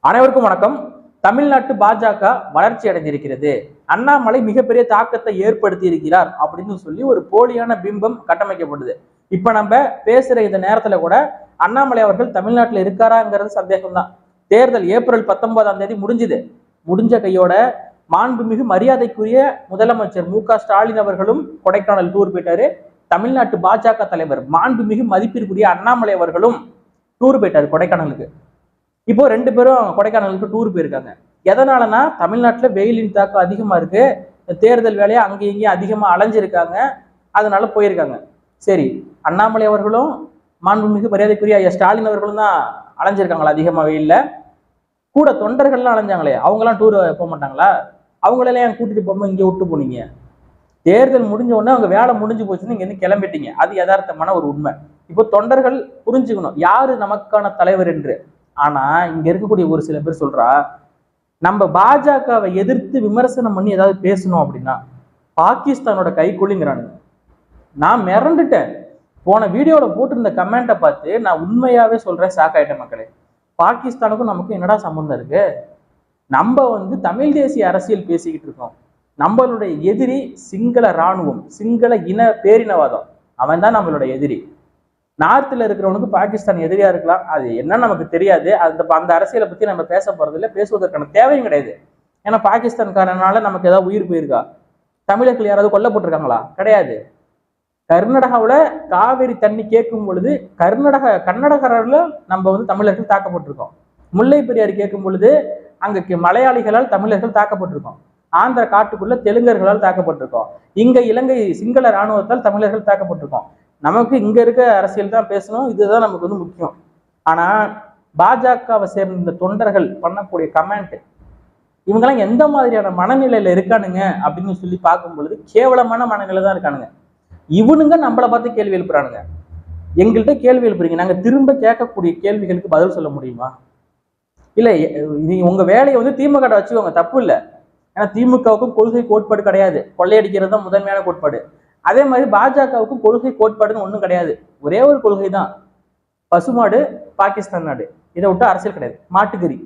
அனைவருக்கும் வணக்கம். தமிழ்நாட்டு பாஜக வளர்ச்சி அடைந்திருக்கிறது, அண்ணாமலை மிகப்பெரிய தாக்கத்தை ஏற்படுத்தி இருக்கிறார் அப்படின்னு சொல்லி ஒரு போலியான பிம்பம் கட்டமைக்கப்படுது. இப்ப நம்ம பேசுற இந்த நேரத்துல கூட அண்ணாமலை அவர்கள் தமிழ்நாட்டில் இருக்காராங்கிறது சந்தேகம்தான். தேர்தல் ஏப்ரல் 19 முடிஞ்சுது. முடிஞ்ச கையோட மாண்புமிகு மரியாதைக்குரிய முதலமைச்சர் மு.க.ஸ்டாலின் அவர்களும் கொடைக்கானல் டூர் போயிட்டாரு. தமிழ்நாட்டு பாஜக தலைவர் மாண்புமிகு மதிப்பிற்குரிய அண்ணாமலை அவர்களும் டூர் போயிட்டாரு கொடைக்கானலுக்கு. இப்போ ரெண்டு பேரும் கொடைக்கானலுக்கு டூர் போயிருக்காங்க. எதனாலனா தமிழ்நாட்டில் வெயிலின் தாக்கம் அதிகமா இருக்கு, தேர்தல் வேலையை அங்கேயும் இங்கேயும் அதிகமா அலைஞ்சிருக்காங்க, அதனால போயிருக்காங்க. சரி, அண்ணாமலை அவர்களும் மாண்புமிகு மரியாதைக்குரிய ஐயா ஸ்டாலின் அவர்களும் தான் அலைஞ்சிருக்காங்களா அதிகமா வெயில்ல? கூட தொண்டர்கள்லாம் அலைஞ்சாங்களே, அவங்கெல்லாம் டூர் போக மாட்டாங்களா? அவங்களெல்லாம் ஏன் கூட்டிட்டு போகாம இங்கே விட்டு போனீங்க? தேர்தல் முடிஞ்ச உடனே அவங்க வேலை முடிஞ்சு போச்சுன்னு இங்க இருந்து கிளம்பிட்டீங்க. அது யதார்த்தமான ஒரு உண்மை. இப்போ தொண்டர்கள் புரிஞ்சுக்கணும் யாரு நமக்கான தலைவர் என்று. ஆனா இங்க இருக்கக்கூடிய ஒரு சில பேர் சொல்றா, நம்ம பாஜகவை எதிர்த்து விமர்சனம் பண்ணி ஏதாவது பேசணும் அப்படின்னா பாகிஸ்தானோட கைக்குள்ளிங்கிறானுங்க. நான் மிரண்டுட்டேன். போன வீடியோல போட்டிருந்த கமெண்ட்டை பார்த்து நான் உண்மையாவே சொல்றேன், ஷாக் ஆயிட்டேன் மக்களே. பாகிஸ்தானுக்கும் நமக்கும் என்னடா சம்பந்தம் இருக்கு? நம்ம தமிழ் தேசிய அரசியல் பேசிக்கிட்டு இருக்கோம். நம்மளுடைய எதிரி சிங்கள இராணுவம், சிங்கள இன பேரினவாதம். அவன் தான் நம்மளுடைய எதிரி. நார்த்தில் இருக்கிறவனுக்கு பாகிஸ்தான் எதிரியா இருக்கலாம், அது என்னன்னு நமக்கு தெரியாது. அந்த அரசியலை பத்தி நம்ம பேச போறது இல்லை, பேசுவதற்கான தேவையும் கிடையாது. ஏன்னா பாகிஸ்தான்காரனால நமக்கு ஏதாவது உயிர் போயிருக்கா? தமிழர்கள் யாராவது கொல்லப்பட்டிருக்காங்களா? கிடையாது. கர்நாடகாவில் காவிரி தண்ணி கேட்கும் பொழுது கர்நாடகரில் நம்ம தமிழர்கள் தாக்கப்பட்டிருக்கோம். முல்லை பெரியார் கேட்கும் பொழுது அங்க மலையாளிகளால் தமிழர்கள் தாக்கப்பட்டிருக்கோம். ஆந்திர காட்டுக்குள்ள தெலுங்கர்களால் தாக்கப்பட்டிருக்கோம். இங்க இலங்கை சிங்கள இராணுவத்தால் தமிழர்கள் தாக்கப்பட்டிருக்கோம். நமக்கு இங்க இருக்க அரசியல் தான் பேசணும், இதுதான் நமக்கு முக்கியம். ஆனா பாஜகவை சேர்ந்த தொண்டர்கள் பண்ணக்கூடிய கமெண்ட், இவங்கெல்லாம் எந்த மாதிரியான மனநிலையில இருக்கானுங்க அப்படின்னு சொல்லி பார்க்கும் பொழுது கேவலமான மனநிலை தான் இருக்கானுங்க. இவனுங்க நம்மளை பார்த்து கேள்வி எழுப்புறானுங்க. எங்கள்கிட்ட கேள்வி எழுப்புறீங்க, நாங்க திரும்ப கேட்கக்கூடிய கேள்விகளுக்கு பதில் சொல்ல முடியுமா? இல்ல, உங்க வேலையை திமுக வச்சுக்கோங்க, தப்பு இல்லை. ஏன்னா திமுகவுக்கும் கொள்கை கோட்பாடு கிடையாது, கொள்ளையடிக்கிறது தான் முதன்மையான கோட்பாடு. அதே மாதிரி பாஜகவுக்கும் கொள்கை கோட்பாடுன்னு ஒன்றும் கிடையாது. ஒரே ஒரு கொள்கை தான், பசுமாடு பாகிஸ்தான் நாடு, இதை விட்டு அரசியல் கிடையாது. மாட்டுக்கறி,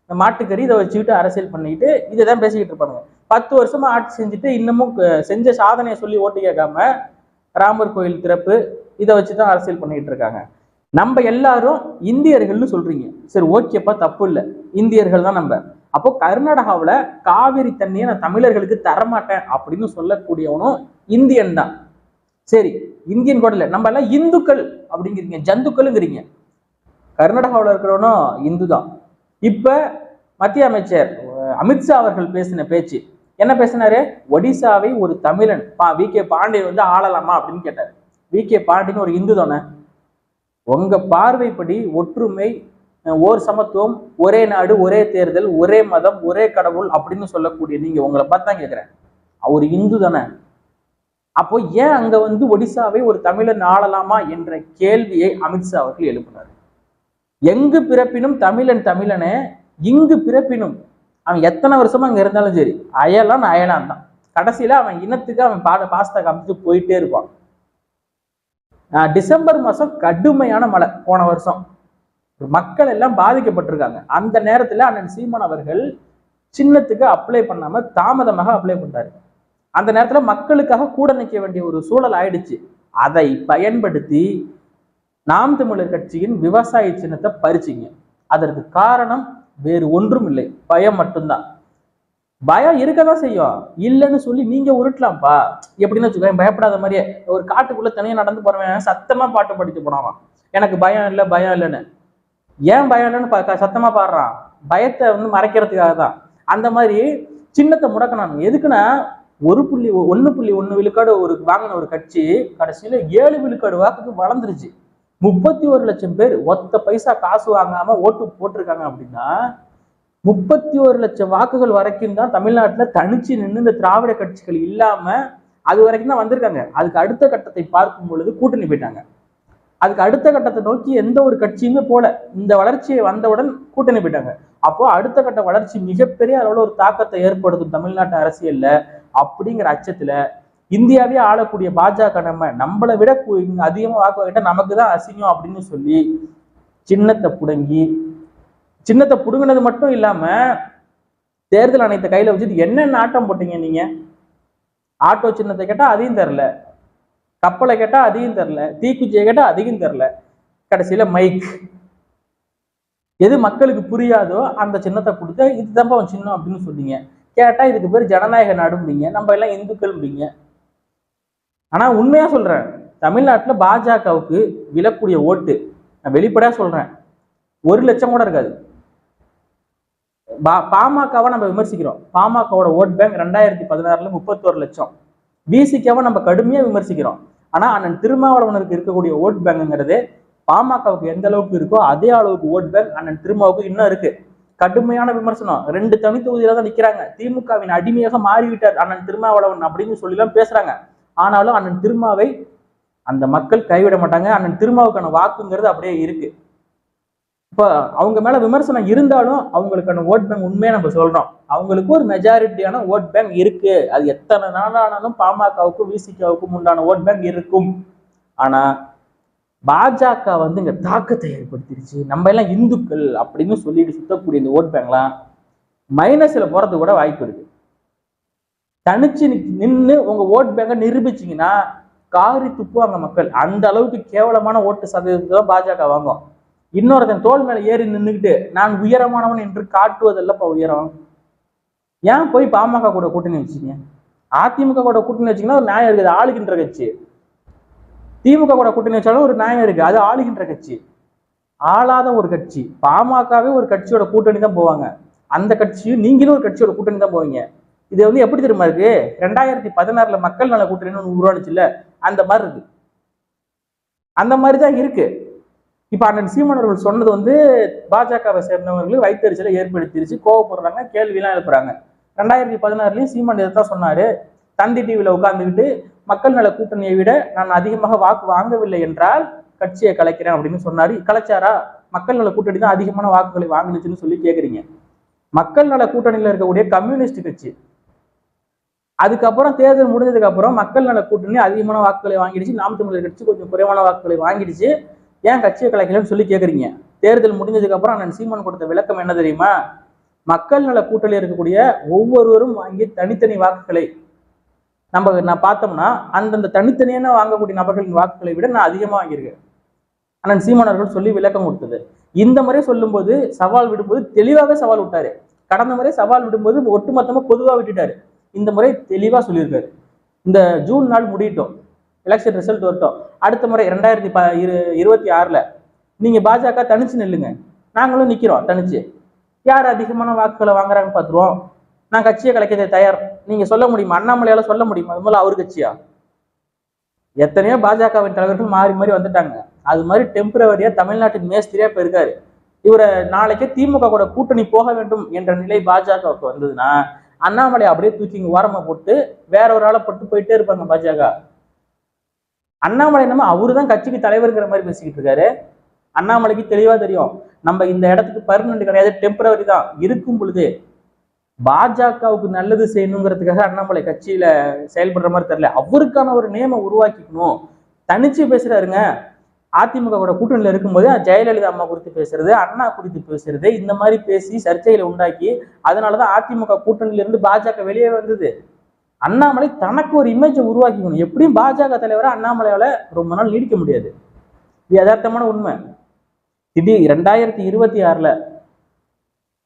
இந்த மாட்டுக்கறி இதை வச்சுக்கிட்டு அரசியல் பண்ணிக்கிட்டு இதை தான் பேசிக்கிட்டு இருப்பாங்க. 10 வருஷமா ஆட்சி செஞ்சுட்டு இன்னமும் செஞ்ச சாதனையை சொல்லி ஓட்டு கேட்காம ராமர் கோயில் திறப்பு இதை வச்சுதான் அரசியல் பண்ணிக்கிட்டு இருக்காங்க. நம்ம எல்லாரும் இந்தியர்கள்னு சொல்றீங்க, சரி ஓகேப்பா, தப்பு இல்லை, இந்தியர்கள் தான் நம்ம. அப்போ கர்நாடகாவில் காவிரி தண்ணியை நான் தமிழர்களுக்கு தரமாட்டேன் அப்படின்னு சொல்லக்கூடியவனும் இந்தியன் தான். சரி, இந்தியன் கூட இல்லை, நம்ம எல்லாம் இந்துக்கள் அப்படிங்கிறீங்க, ஜந்துக்கள்ங்கிறீங்க. கர்நாடகாவில் இருக்கிறவனும் இந்து தான். இப்ப மத்திய அமைச்சர் அமித்ஷா அவர்கள் பேசின பேச்சு என்ன பேசினாரு? ஒடிசாவை ஒரு தமிழன் வி.கே. பாண்டியன் ஆளலாமா அப்படின்னு கேட்டார். வி.கே. பாண்டியன் ஒரு இந்து தானே? உங்க பார்வைப்படி ஒற்றுமை, ஓர் சமத்துவம், ஒரே நாடு, ஒரே தேர்தல், ஒரே மதம், ஒரே கடவுள் அப்படின்னு சொல்லக்கூடிய நீங்க உங்களை பார்த்து தான் கேட்கிறேன், அவர் இந்து தானே? அப்போ ஏன் அங்க ஒடிசாவை ஒரு தமிழன் ஆளலாமா என்ற கேள்வியை அமித்ஷா அவர்கள் எழுப்பினார். எங்கு பிறப்பினும் தமிழன் தமிழனே, இங்கு பிறப்பினும் அவன் எத்தனை வருஷமா அங்க இருந்தாலும் சரி அயலான் அயலான் தான். கடைசியில அவன் இனத்துக்கு அவன் பாஸ்தா காமிச்சு போயிட்டே இருப்பான். டிசம்பர் மாசம் கடுமையான மழை, போன வருஷம் மக்கள் எல்லாம் பாதிக்கப்பட்டிருக்காங்க. அந்த நேரத்துல அண்ணன் சீமான் அவர்கள் சின்னத்துக்கு அப்ளை பண்ணாம தாமதமாக அப்ளை பண்றாரு. அந்த நேரத்துல மக்களுக்காக கூட நிற்க வேண்டிய ஒரு சூழல் ஆயிடுச்சு. அதை பயன்படுத்தி நாம் தமிழர் கட்சியின் விவசாய சின்னத்தை பறிச்சிங்க. அதற்கு காரணம் வேறு ஒன்றும் இல்லை, பயம் மட்டும்தான். பயம் இருக்கதான் செய்யும், இல்லைன்னு சொல்லி நீங்க உருட்டலாம்ப்பா. எப்படின்னு வச்சுக்கோங்க, பயப்படாத மாதிரியே ஒரு காட்டுக்குள்ள தனியா நடந்து போறவன் சத்தமா பாட்டு படிக்க போனாவான், எனக்கு பயம் இல்லை பயம் இல்லைன்னு. ஏன் பயம் இல்லைன்னு சத்தமா பாடுறான்? பயத்தை மறைக்கிறதுக்காக தான். அந்த மாதிரி சின்னத்தை முடக்கணும். எதுக்குன்னா 1.1 விழுக்காடு வாங்கின ஒரு கட்சி கடைசியில 7 விழுக்காடு வாக்குக்கு வளர்ந்துருச்சு. 31 லட்சம் பேர் ஒத்த பைசா காசு வாங்காம ஓட்டு போட்டிருக்காங்க. அப்படின்னா 31 லட்சம் வாக்குகள் வரைக்கும் தான் தமிழ்நாட்டுல தனிச்சு நின்று இந்த திராவிட கட்சிகள் இல்லாம அது வரைக்கும் தான் வந்திருக்காங்க. அதுக்கு அடுத்த கட்டத்தை பார்க்கும் பொழுது கூட்டணி போயிட்டாங்க. அதுக்கு அடுத்த கட்டத்தை நோக்கி எந்த ஒரு கட்சியுமே போல, இந்த வளர்ச்சியை வந்தவுடன் கூட்டணி போயிட்டாங்க. அப்போ அடுத்த கட்ட வளர்ச்சி மிகப்பெரிய அளவுல ஒரு தாக்கத்தை ஏற்படுத்தும் தமிழ்நாட்டு அரசியல்ல. அப்படிங்கிற அச்சத்துல இந்தியாவே ஆளக்கூடிய பாஜக நம்மளை விட அதிகமா வாக்கு வாங்கிட்டா நமக்கு தான் அசிங்கம் அப்படின்னு சொல்லி சின்னத்தை புடங்கி சின்னத்தை புடுங்கினது மட்டும் இல்லாம தேர்தல் ஆணையத்தை கையில வச்சுட்டு என்னென்ன ஆட்டம் போட்டீங்க நீங்க. ஆட்டோ சின்னத்தை கேட்டா அதையும் தரல, கப்பலை கேட்டா அதையும் தரல, தீக்குச்சியை கேட்டா அதையும் தரல, கடைசியில மைக். எது மக்களுக்கு புரியாதோ அந்த சின்னத்தை கொடுத்து இதுதான் சின்னம் அப்படின்னு சொன்னீங்க. கேட்டா இதுக்கு பேர் ஜனநாயக நாடும்பீங்க, நம்ம எல்லாம் இந்துக்கள்ம்பீங்க. ஆனா உண்மையா சொல்றேன், தமிழ்நாட்டுல பாஜகவுக்கு விழக்கூடிய ஓட்டு, நான் வெளிப்படையா சொல்றேன், 1 லட்சம் கூட இருக்காது. பாமகவை நம்ம விமர்சிக்கிறோம். பாமகவோட ஓட் பேங்க் 2016 31 லட்சம். பிசிகாவை நம்ம கடுமையா விமர்சிக்கிறோம். ஆனா அண்ணன் திருமாவளவனுக்கு இருக்கக்கூடிய ஓட் பேங்குங்கிறது பாமகவுக்கு எந்த அளவுக்கு இருக்கோ அதே அளவுக்கு ஓட் பேங்க் அண்ணன் திருமாவுக்கு இன்னும் இருக்கு. கடுமையான விமர்சனம். 2 தனி தொகுதியில தான் நிக்கிறாங்க. திமுகவின் அடிமையாக மாறிவிட்டார் அண்ணன் திருமாவளவன் அப்படின்னு சொல்லிலாம் பேசுறாங்க. ஆனாலும் அண்ணன் திருமாவை அந்த மக்கள் கைவிட மாட்டாங்க. அண்ணன் திருமாவுக்கான வாக்குங்கிறது அப்படியே இருக்கு. இப்போ அவங்க மேல விமர்சனம் இருந்தாலும் அவங்களுக்கான ஓட் பேங்க் உண்மையா நம்ம சொல்றோம், அவங்களுக்கு ஒரு மெஜாரிட்டியான ஓட் பேங்க் இருக்கு. அது எத்தனை நாளானாலும் பாமகவுக்கும் விசிகாவுக்கும் உண்டான ஓட் பேங்க் இருக்கும். ஆனா பாஜக இங்க தாக்கத்தை ஏற்படுத்திருச்சு. நம்ம எல்லாம் இந்துக்கள் அப்படின்னு சொல்லிட்டு சுத்தக்கூடிய இந்த ஓட் பேங்க்லாம் மைனஸ்ல போறது கூட வாய்ப்பு இருக்கு. தனிச்சு நின்று உங்க ஓட் பேங்கை நிரூபிச்சீங்கன்னா காரி துப்புவாங்க மக்கள். அந்த அளவுக்கு கேவலமான ஓட்டு சதவீதத்தை தான் பாஜக வாங்கும். இன்னொருத்தன் தோல் மேல ஏறி நின்றுக்கிட்டு நான் உயரமானவன் என்று காட்டுவதல்லப்பா உயரம். ஏன் போய் பாமக கூட கூட்டணி வச்சீங்க? அதிமுக கூட கூட்டணி வச்சீங்கன்னா ஒரு நியாயம் இருக்குது, ஆளுகின்ற கட்சி. திமுக கூட கூட்டணி வச்சாலும் ஒரு நியாயம் இருக்கு, அது ஆளுகின்ற கட்சி. ஆளாத ஒரு கட்சி. பாமகவே ஒரு கட்சியோட கூட்டணி தான் போவாங்க. அந்த கட்சியும் நீங்களும் ஒரு கட்சியோட கூட்டணி தான் போவீங்க. இது எப்படி தெரியுமா இருக்கு? 2016 மக்கள் நல கூட்டணி உருவானுச்சு இல்ல, அந்த மாதிரி இருக்கு. அந்த மாதிரிதான் இருக்கு. இப்ப அண்ணன் சீமான் அவர்கள் சொன்னது பாஜகவை சேர்ந்தவர்கள் வைத்தறிச்சலை ஏற்படுத்திருச்சு, கோவப்படுறாங்க, கேள்வி எல்லாம் எழுப்புறாங்க. 2016 சீமான் இதைத்தான் சொன்னாரு. தந்தி டிவியில உட்கார்ந்துக்கிட்டு மக்கள் நல கூட்டணியை விட நான் அதிகமாக வாக்கு வாங்கவில்லை என்றால் கட்சியை கலைக்கிறேன் அப்படின்னு சொன்னாரு. கலைச்சாரா? மக்கள் நல கூட்டணி தான் அதிகமான வாக்குகளை வாங்கினுச்சுன்னு சொல்லி கேக்குறீங்க. மக்கள் நல கூட்டணியில இருக்கக்கூடிய கம்யூனிஸ்ட் கட்சி அதுக்கப்புறம் தேர்தல் முடிஞ்சதுக்கு அப்புறம் மக்கள் நல கூட்டணி அதிகமான வாக்குகளை வாங்கிடுச்சு, நாம் தமிழர் கட்சி கொஞ்சம் குறைவான வாக்குகளை வாங்கிடுச்சு, ஏன் கட்சியை கலைக்கலன்னு சொல்லி கேக்குறீங்க. தேர்தல் முடிஞ்சதுக்கு அப்புறம் அண்ணன் சீமான் கொடுத்த விளக்கம் என்ன தெரியுமா? மக்கள் நல கூட்டணியில் இருக்கக்கூடிய ஒவ்வொருவரும் வாங்கி தனித்தனி வாக்குகளை நான் பார்த்தோம்னா அந்தந்த தனித்தனியான வாங்கக்கூடிய நபர்களின் வாக்குகளை விட நான் அதிகமா வாங்கியிருக்கேன் அண்ணன் சீமான் அவர்கள் சொல்லி விளக்கம் கொடுத்தது. இந்த முறை சொல்லும்போது சவால் விடும்போது தெளிவாக சவால் விட்டாரு. கடந்த முறை சவால் விடும்போது ஒட்டுமொத்தமா பொதுவா விட்டுட்டாரு. இந்த முறை தெளிவா சொல்லியிருக்காரு. இந்த ஜூன் நாள் முடியட்டும், எலெக்ஷன் ரிசல்ட் வரட்டும், அடுத்த முறை 2026 நீங்க பாஜக தனிச்சு நில்லுங்க, நாங்களும் நிக்கிறோம் தனிச்சு, யார் அதிகமான வாக்குகளை வாங்குறாங்கன்னு பார்த்துருவோம். நான் கட்சியை கலைக்கிறதை தயார். நீங்க சொல்ல முடியுமா? அண்ணாமலையால சொல்ல முடியுமா அது போல அவர் கட்சியா? எத்தனையோ பாஜகவின் தலைவர்கள் மாறி மாறி வந்துட்டாங்க. அது மாதிரி டெம்பரவரியா தமிழ்நாட்டின் மேஸ்திரியா இப்ப இருக்காரு. இவரை நாளைக்கே திமுக கூட கூட்டணி போக வேண்டும் என்ற நிலை பாஜகவுக்கு வந்ததுன்னா அண்ணாமலை அப்படியே தூக்கி ஓரமா போட்டு வேற ஒரு ஆளை போட்டு போயிட்டே இருப்பாங்க பாஜக. அண்ணாமலை நம்ம அவருதான் கட்சிக்கு தலைவர்ங்கிற மாதிரி பேசிக்கிட்டு இருக்காரு. அண்ணாமலைக்கு தெளிவா தெரியும் நம்ம இந்த இடத்துக்கு பர்மனன்ட் கிடையாது, டெம்பரவரி தான். இருக்கும் பொழுது பாஜகவுக்கு நல்லது செய்யணுங்கிறதுக்காக அண்ணாமலை கட்சியில செயல்படுற மாதிரி தெரியல. அவருக்கான ஒரு நேமை உருவாக்கிக்கணும். தனிச்சு பேசுறாருங்க. அதிமுக கூட கூட்டணியில இருக்கும்போது ஜெயலலிதா அம்மா குறித்து பேசுறது, அண்ணா குறித்து பேசுறது, இந்த மாதிரி பேசி சர்ச்சைகளை உண்டாக்கி அதனாலதான் அதிமுக கூட்டணியில இருந்து பாஜக வெளியே வந்தது. அண்ணாமலை தனக்கு ஒரு இமேஜை உருவாக்கிக்கணும். எப்படியும் பாஜக தலைவரை அண்ணாமலையால ரொம்ப நாள் நீடிக்க முடியாது. இது யதார்த்தமான உண்மை. திடீர் 2026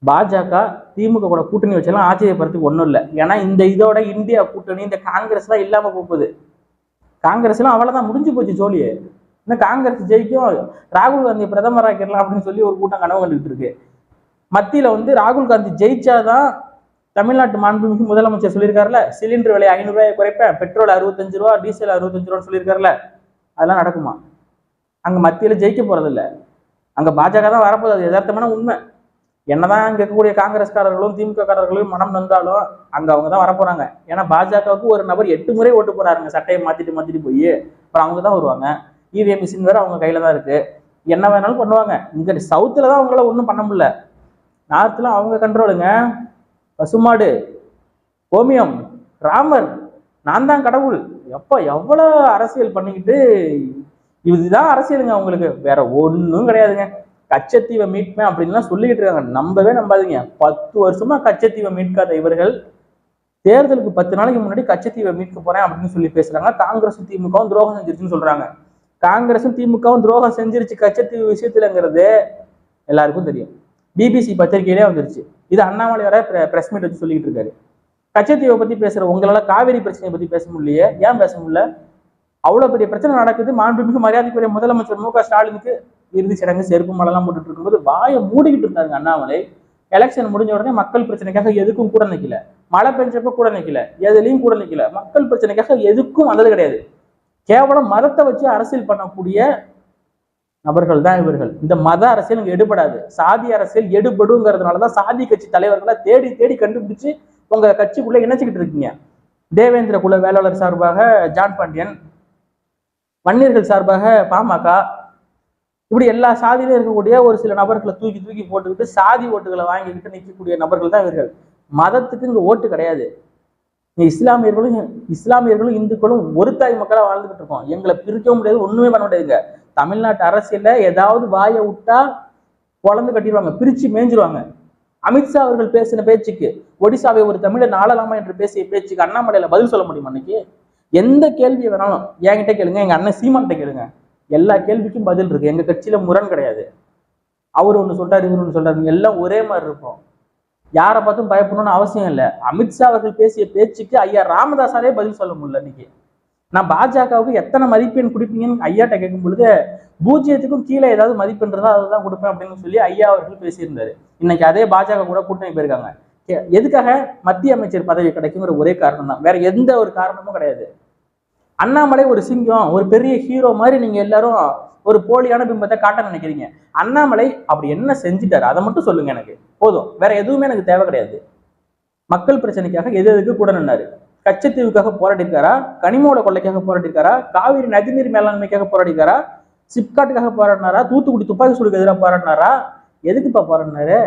பாஜக திமுக கூட கூட்டணி வச்சாலும் ஆச்சரியப்படுறதுக்கு ஒன்றும் இல்லை. ஏன்னா இந்த இதோட இந்தியா கூட்டணி, இந்த காங்கிரஸ் தான் இல்லாம போகுது. காங்கிரஸ் எல்லாம் அவ்வளவுதான், முடிஞ்சு போச்சு ஜோலியே. இன்னும் காங்கிரஸ் ஜெயிக்கும், ராகுல் காந்தி பிரதமராக்கிடலாம் அப்படின்னு சொல்லி ஒரு கூட்டம் கனவு கண்டுகிட்டு இருக்கு. மத்தியில ராகுல் காந்தி ஜெயிச்சாதான் தமிழ்நாட்டு மாண்புமிகு முதலமைச்சர் சொல்லியிருக்காருல, சிலிண்டர் விலை 500 ரூபாயை குறைப்பேன், பெட்ரோல் 65 ரூபா, டீசல் 65 ரூபான்னு சொல்லியிருக்காருல, அதெல்லாம் நடக்குமா? அங்க மத்தியில ஜெயிக்க போறது இல்லை, அங்க பாஜக தான் வரப்போகுது. அது யதார்த்தமான உண்மை. என்னதான் இங்க இருக்கக்கூடிய காங்கிரஸ்காரர்களும் திமுக காரர்களும் மனம் நந்தாலும் அங்க அவங்க தான் வரப்போறாங்க. ஏன்னா பாஜகவுக்கு ஒரு நபர் 8 முறை ஓட்டு போறாருங்க, சட்டையை மாத்திட்டு போய். அப்புறம் அவங்க தான் வருவாங்க. இவிஎம் மிஷின் வேற அவங்க கையில தான் இருக்கு. என்ன வேணாலும் பண்ணுவாங்க. இங்க சவுத்துல தான் அவங்களால ஒன்றும் பண்ண முடியல. நார்த்ல அவங்க கண்ட்ரோலுங்க. பசுமாடு, கோமியம், ராமர், நான் தான் கடவுள், எவ்வளவு அரசியல் பண்ணிக்கிட்டு இதுதான் அரசியலுங்க அவங்களுக்கு, வேற ஒன்றும் கிடையாதுங்க. கச்சத்தீவை மீட்பேன் அப்படின்லாம் சொல்லிக்கிட்டு இருக்காங்க. நம்பவே நம்பாதீங்க. 10 வருஷமா கச்சத்தீவை மீட்காத இவர்கள் தேர்தலுக்கு 10 நாளைக்கு முன்னாடி கச்சத்தீவை மீட்க போறேன் அப்படின்னு சொல்லி பேசுறாங்க. காங்கிரஸும் திமுகவும் துரோகம் செஞ்சிருச்சுன்னு சொல்றாங்க. காங்கிரஸும் திமுகவும் துரோகம் செஞ்சிருச்சு கச்சத்தீவு விஷயத்துலங்கிறது எல்லாருக்கும் தெரியும். பிபிசி பத்திரிகையிலே வந்துருச்சு. இது அண்ணாமலை வர பிரஸ் மீட் வச்சு சொல்லிட்டு இருக்காரு. கச்சத்தீவை பத்தி பேசுற உங்களால காவிரி பிரச்சனையை பத்தி பேச முடியலையே, ஏன் பேச முடியல? அவ்வளவு பெரிய பிரச்சனை நடக்குது. மாண்புமிகு மரியாதைக்குரிய முதலமைச்சர் மு க ஸ்டாலினுக்கு இறுதி சடங்கு செருப்பு மலைலாம் போட்டுட்டு இருக்கும்போது வாயை மூடிக்கிட்டு இருந்தாருங்க அண்ணாமலை. எலெக்ஷன் முடிஞ்ச உடனே மக்கள் பிரச்சனைக்காக எதுக்கும் கூட நிக்கல, மழை பெஞ்சப்ப கூட நிக்கல, எதுலையும் கூட நிக்கல. மக்கள் பிரச்சனைக்காக எதுக்கும் வந்தது கிடையாது. கேவலம் மதத்தை வச்சு அரசியல் பண்ணக்கூடிய நபர்கள் தான் இவர்கள். இந்த மத அரசியல் இங்க எடுபடாது, சாதி அரசியல் எடுபடுங்கிறதுனாலதான் சாதி கட்சி தலைவர்களை தேடி தேடி கண்டுபிடிச்சு உங்க கட்சிக்குள்ள இணைச்சுக்கிட்டு இருக்கீங்க. தேவேந்திர குல வேளாளர் சார்பாக ஜான் பாண்டியன், வன்னியர்கள் சார்பாக பாமக, இப்படி எல்லா சாதியிலும் இருக்கக்கூடிய ஒரு சில நபர்களை தூக்கி தூக்கி போட்டுக்கிட்டு சாதி ஓட்டுகளை வாங்கிக்கிட்டு நிற்கக்கூடிய நபர்கள் தான் இவர்கள். மதத்துக்கு இங்க ஓட்டு கிடையாது. இஸ்லாமியர்களும் இந்துக்களும் ஒரு தாய் மக்களா வாழ்ந்துகிட்டு இருக்கோம். எங்களை பிரிக்கவும் முடியாது, ஒண்ணுமே பண்ண முடியாதுங்க. தமிழ்நாட்டு அரசியல்ல ஏதாவது வாயை விட்டா குழந்தை கட்டிடுவாங்க, பிரிச்சு மேய்ஞ்சிருவாங்க. அமித்ஷா அவர்கள் பேசின பேச்சுக்கு, ஒடிசாவை ஒரு தமிழன் ஆளலாமா என்று பேசிய பேச்சுக்கு அண்ணாமலையில பதில் சொல்ல முடியுமா? அன்னைக்கு எந்த கேள்வியை வேணாலும் என்கிட்ட கேளுங்க, எங்க அண்ணன் சீமான்கிட்ட கேளுங்க, எல்லா கேள்விக்கும் பதில் இருக்கு. எங்க கட்சியில முரண் கிடையாது. அவர் ஒண்ணு சொல்றாரு, இவர் ஒண்ணு சொல்றாரு, எல்லாம் ஒரே மாதிரி இருக்கும். யாரை பார்த்தும் பயப்படணும்னு அவசியம் இல்லை. அமித்ஷா அவர்கள் பேசிய பேச்சுக்கு ஐயா ராமதாஸாலே பதில் சொல்ல முடியல. இன்னைக்கு நான் பாஜகவுக்கு எத்தனை மதிப்பெண் கொடுப்பீங்கன்னு ஐயாட்ட கேட்கும் பொழுது 0க்கும் கீழே ஏதாவது மதிப்பெண் இருந்தால் அதுதான் கொடுப்பேன் அப்படின்னு சொல்லி ஐயா அவர்கள் பேசியிருந்தாரு. இன்னைக்கு அதே பாஜக கூட கூட்டணி போயிருக்காங்க. எதுக்காக? மத்திய அமைச்சர் பதவி கிடைக்குங்கிற ஒரே காரணம் தான், வேற எந்த ஒரு காரணமும் கிடையாது. அண்ணாமலை ஒரு சிங்கம், ஒரு பெரிய ஹீரோ மாதிரி நீங்க எல்லாரும் ஒரு போலியான பிம்பத்தை காட்ட நினைக்கிறீங்க. அண்ணாமலை அப்படி என்ன செஞ்சுட்டாரு அதை மட்டும் சொல்லுங்க, எனக்கு போதும். வேற எதுவுமே எனக்கு தேவை கிடையாது. மக்கள் பிரச்சனைக்காக எதுக்கு கூட நின்னாரு? கச்சத்தீவுக்காக போராடிருக்காரா? கனிமோட கொள்ளைக்காக போராடிருக்காரா? காவிரி நதிநீர் மேலாண்மைக்காக போராடிருக்காரா? சிப்காட்டுக்காக போராடினாரா? தூத்துக்குடி துப்பாக்கி சூடுக்கு எதிராக போராடினாரா? எதுக்குப்பா போராடினாரு?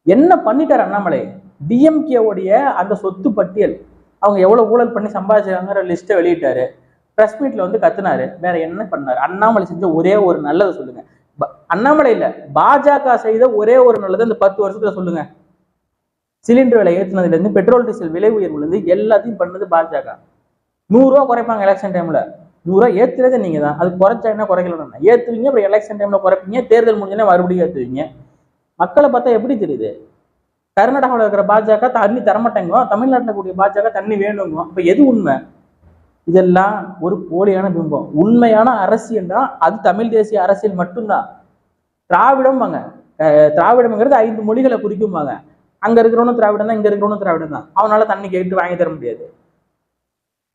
என்ன பண்ணிட்டாரு அண்ணாமலை? டிஎம்கேவுடைய அந்த சொத்து பட்டியல், அவங்க எவ்வளவு ஊழல் பண்ணி சம்பாதிச்சாங்கிற லிஸ்ட்டை வெளியிட்டாரு. பிரஸ் மீட்ல வந்து கத்துனாரு. வேற என்ன பண்ணாரு? அண்ணாமலை செஞ்ச ஒரே ஒரு நல்லதை சொல்லுங்க. அண்ணாமலை இல்ல, பாஜக செய்த ஒரே ஒரு நல்லது இந்த 10 வருஷத்துல சொல்லுங்க. சிலிண்டர் விலை ஏற்றுனதுல இருந்து, பெட்ரோல் டீசல் விலை உயர்வுல இருந்து எல்லாத்தையும் பண்ணது பாஜக. 100 ரூபா குறைப்பாங்க எலெக்ஷன் டைம்ல. 100 ரூபா ஏத்துறதே நீங்க தான். அது குறைச்சா என்ன, குறைக்கலன்னா ஏத்துவீங்க, அப்புறம் எலெக்ஷன் டைம்ல குறைப்பீங்க, தேர்தல் முடிஞ்சோடனே மறுபடியும் ஏத்துவீங்க. மக்களை பார்த்தா எப்படி தெரியுது? கர்நாடகாவில் இருக்கிற பாஜக தண்ணி தரமாட்டேங்க, தமிழ்நாட்டில் கூடிய பாஜக தண்ணி வேணுங்க. அப்ப எது உண்மை? இதெல்லாம் ஒரு போலியான பிம்பம். உண்மையான அரசியல் தான் அது தமிழ் தேசிய அரசியல் மட்டும்தான். திராவிடம் வாங்க, திராவிடம்ங்கிறது 5 மொழிகளை குறிக்கும்பாங்க. அங்க இருக்கிறவனும் திராவிடம் தான், இங்க இருக்கிறவனும் திராவிடம் தான். அவனால தண்ணி கேட்டு வாங்கி தர முடியாது.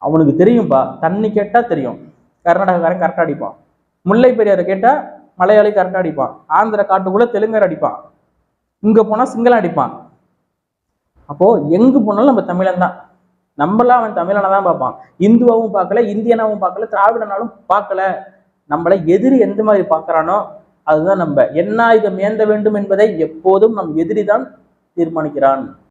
அவனுக்கு தெரியும்பா, தண்ணி கேட்டா தெரியும். கர்நாடகக்காரன் கரெக்டா அடிப்பான், முல்லை பெரியாரை கேட்டா மலையாளி கரெக்டா அடிப்பான், ஆந்திர காட்டுக்குள்ள தெலுங்கர் அடிப்பான், இங்க போனா சிங்களம் அடிப்பான். அப்போ எங்கு போனாலும் நம்ம தமிழன் தான். நம்மளாம் அவன் தமிழனை தான் பார்ப்பான். இந்துவாவும் பார்க்கல, இந்தியனாவும் பார்க்கல, திராவிடனாலும் பார்க்கல. நம்மளை எதிரி எந்த மாதிரி பார்க்கறானோ அதுதான் நம்ம. என்ன ஆயுதம் ஏந்த வேண்டும் என்பதை எப்போதும் நம் எதிரி தான் தீர்மானிக்கிறான்.